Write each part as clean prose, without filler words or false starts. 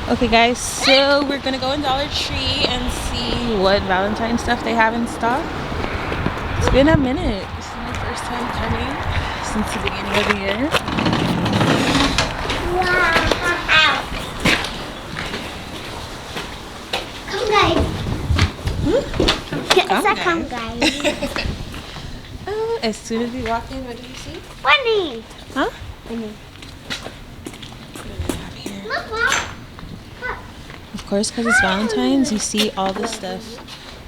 Okay guys, so we're gonna go in Dollar Tree and see what Valentine stuff they have in stock. It's been a minute. This is my first time coming since the beginning of the year. Wow. Come guys. Come guys. As soon as we walk in, what do you see? Bunny. Huh? Bunny. What do we have here? Look, Mom. Of course, because it's Valentine's, you see all this stuff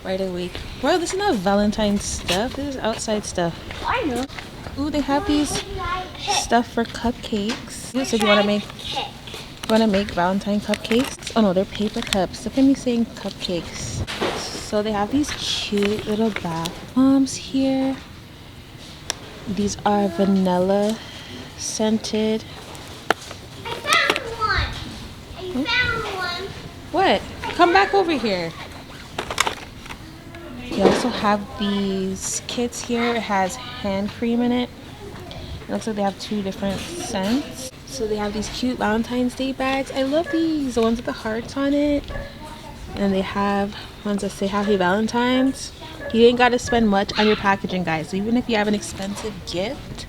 right away. Bro, this is not Valentine's stuff. This is outside stuff. I know. Ooh, they have these stuff for cupcakes. So do you want to make Valentine cupcakes? Oh no, they're paper cups. Look at me saying cupcakes. So they have these cute little bath bombs here. These are vanilla scented. I found one. What? Come back over here. They also have these kits here. It has hand cream in it. It looks like they have 2 different scents. So they have these cute Valentine's Day bags. I love these. The ones with the hearts on it. And they have ones that say Happy Valentine's. You ain't got to spend much on your packaging, guys. So even if you have an expensive gift,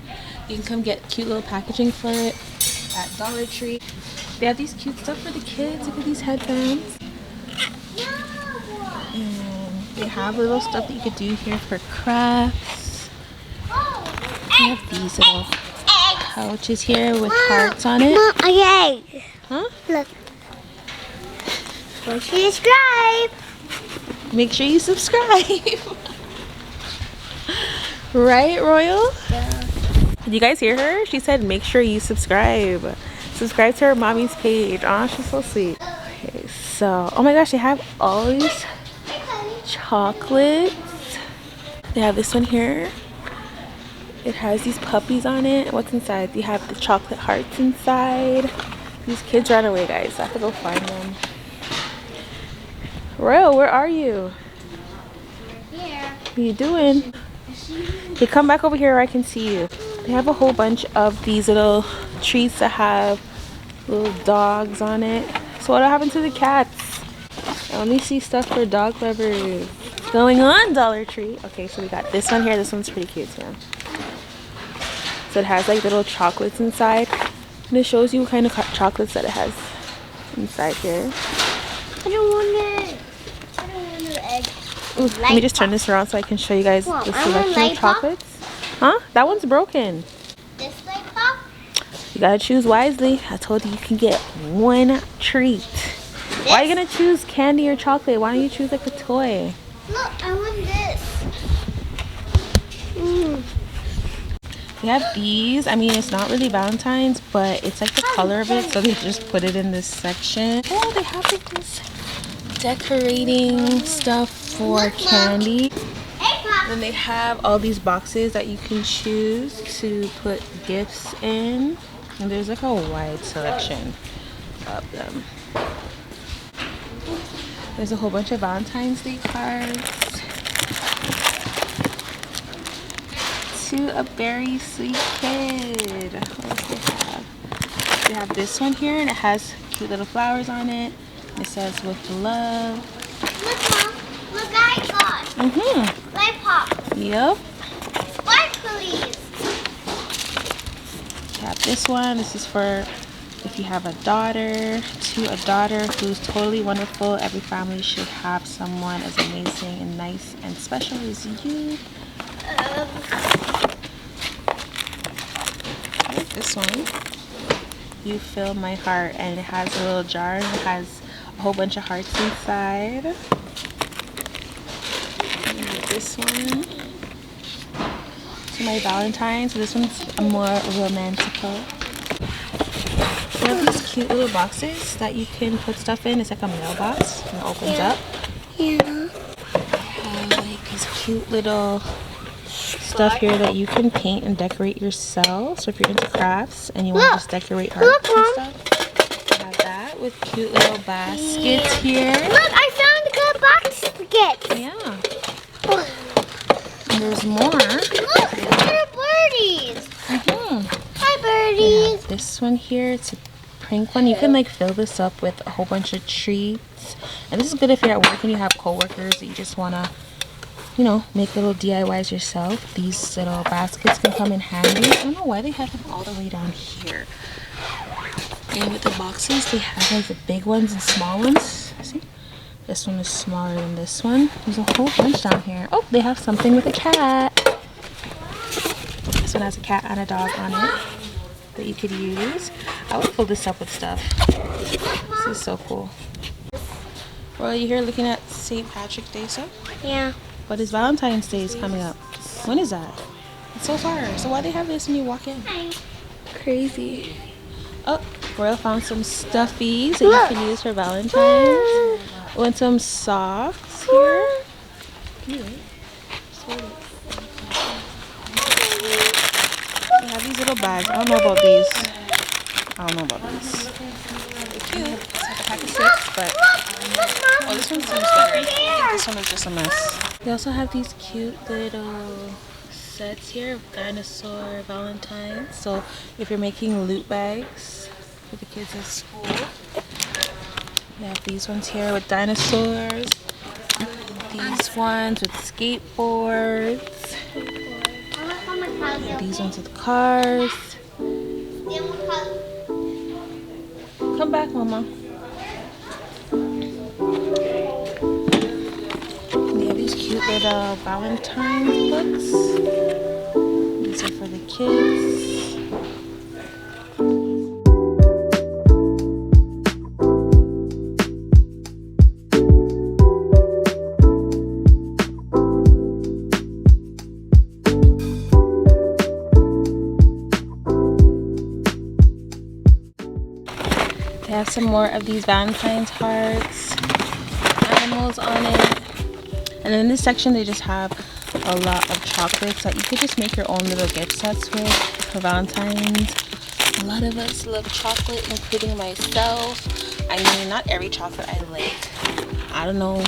you can come get cute little packaging for it at Dollar Tree. They have these cute stuff for the kids. Look at these headbands. And they have little stuff that you could do here for crafts. They have these little pouches here with hearts on it. Okay. Huh? Look. Subscribe. Make sure you subscribe. Right, Royal? Yeah. Did you guys hear her? She said make sure you subscribe. Subscribe to her mommy's page. Aw, she's so sweet. Okay, so, oh my gosh, they have all these chocolates. They have this one here. It has these puppies on it. What's inside? You have the chocolate hearts inside. These kids ran away, guys. So I have to go find them. Royal, where are you? Here. What are you doing? Hey, come back over here where I can see you. They have a whole bunch of these little treats that have little dogs on it. So what happened to the cats? I only see stuff for dog lovers. What's going on, Dollar Tree? Okay, so we got this one here. This one's pretty cute too. So it has like little chocolates inside. And it shows you what kind of chocolates that it has inside here. I don't want it. I don't want the egg. Ooh, let me just turn this around so I can show you guys Mom, the I want selection of light pop. chocolates. Huh? That one's broken. This light pop? You gotta choose wisely. I told you you can get one treat. Why are you gonna choose candy or chocolate? Why don't you choose like a toy? Look, I want this. We have these. I mean, it's not really Valentine's, but it's like the color of it, so they just put it in this section. Oh, they have like this decorating stuff for candy. Hey, Pop. Then they have all these boxes that you can choose to put gifts in. And there's like a wide selection of them. There's a whole bunch of Valentine's Day cards. To a very sweet kid. What else they have? They have this one here and it has cute little flowers on it. It says with love. Look, Mom. Look, I got. Light pop. Yep. Sparklies. We have this one. This is for if you have a daughter. To a daughter who's totally wonderful. Every family should have someone as amazing and nice and special as you. I like this one. You fill my heart, and it has a little jar and it has a whole bunch of hearts inside. And this one. To my Valentine. So this one's a more romantical. We have these cute little boxes that you can put stuff in. It's like a mailbox and it opens up. Yeah. Have like these cute little stuff here that you can paint and decorate yourself. So if you're into crafts and you want to just decorate hearts and stuff, you have that with cute little baskets here. Look, I found a good basket. Yeah. And there's more. Look, there are birdies. Hi, They birdies. have this one here. It's a prank one. You can like fill this up with a whole bunch of treats, and this is good if you're at work and you have co-workers that you just want to, you know, make little DIYs yourself. These little baskets can come in handy. I don't know why they have them all the way down here. And with the boxes, they have like the big ones and small ones. See? This one is smaller than this one. There's a whole bunch down here. Oh, they have something with a cat. This one has a cat and a dog on it that you could use. I would fill this up with stuff. This is so cool. Well, you here looking at St. Patrick's Day stuff? Yeah. But it's Valentine's Day is coming up. When is that? It's so far. So why they have this when you walk in? Crazy. Oh, Royal found some stuffies that you can use for Valentine's. And some socks here. Cute. They have these little bags. I don't know about these. They're cute. It's like a pack of 6, but oh, this one seems better. I think this one is just a mess. They also have these cute little sets here of dinosaur Valentines. So if you're making loot bags for the kids at school, we have these ones here with dinosaurs. These ones with skateboards. These ones with cars. Come back, Mama. They have these cute little Valentine books. These are for the kids. They have some more of these Valentine's hearts, animals on it. And then in this section, they just have a lot of chocolates that you could just make your own little gift sets with for Valentine's. A lot of us love chocolate, including myself. I mean, not every chocolate I like. I don't know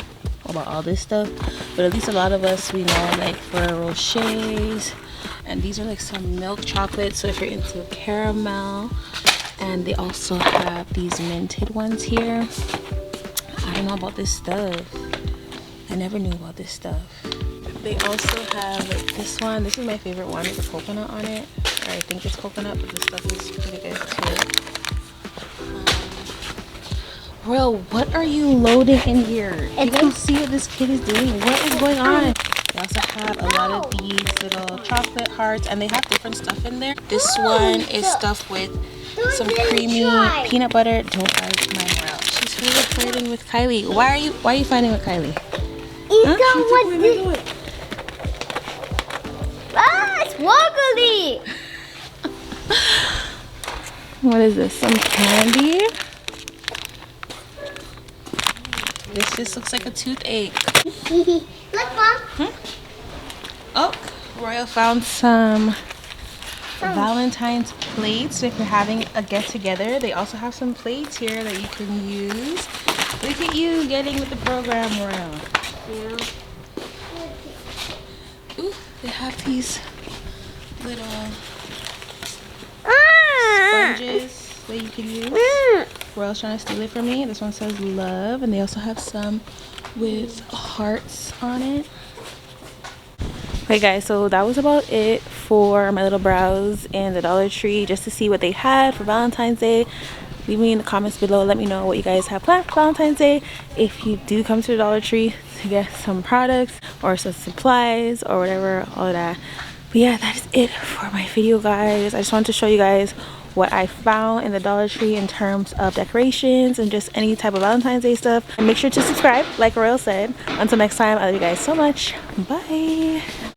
about all this stuff, but at least a lot of us, we know, like Ferrero Rochers. And these are like some milk chocolate, so if you're into caramel. And they also have these minted ones here. I don't know about this stuff. I never knew about this stuff. They also have like this one. This is my favorite one with the coconut on it. Or I think it's coconut, but this stuff is pretty good too. Royal, what are you loading in here? You guys see what this kid is doing? What is going on? They also have a lot of these little chocolate hearts, and they have different stuff in there. This one is stuffed with some creamy peanut butter. Don't bite my Royal. She's really flirting with Kylie. Why are you fighting with Kylie? It's wobbly. What is this? Some candy? This just looks like a toothache. Look, Mom. Oh, Royal found some Valentine's plates. So if you're having a get-together, they also have some plates here that you can use. Look at you getting with the program, Royal. Yeah. Ooh, they have these little sponges that you can use. Royal's trying to steal it from me. This one says love, and they also have some with hearts on it. Okay guys, so that was about it for my little browse in the Dollar Tree, just to see what they had for Valentine's Day. Leave me in the comments below, let me know what you guys have planned for Valentine's Day. If you do come to the Dollar Tree to get some products or some supplies or whatever, all of that. But yeah, that is it for my video, guys. I just wanted to show you guys what I found in the Dollar Tree in terms of decorations and just any type of Valentine's Day stuff. And make sure to subscribe, like Royal said. Until next time, I love you guys so much. Bye.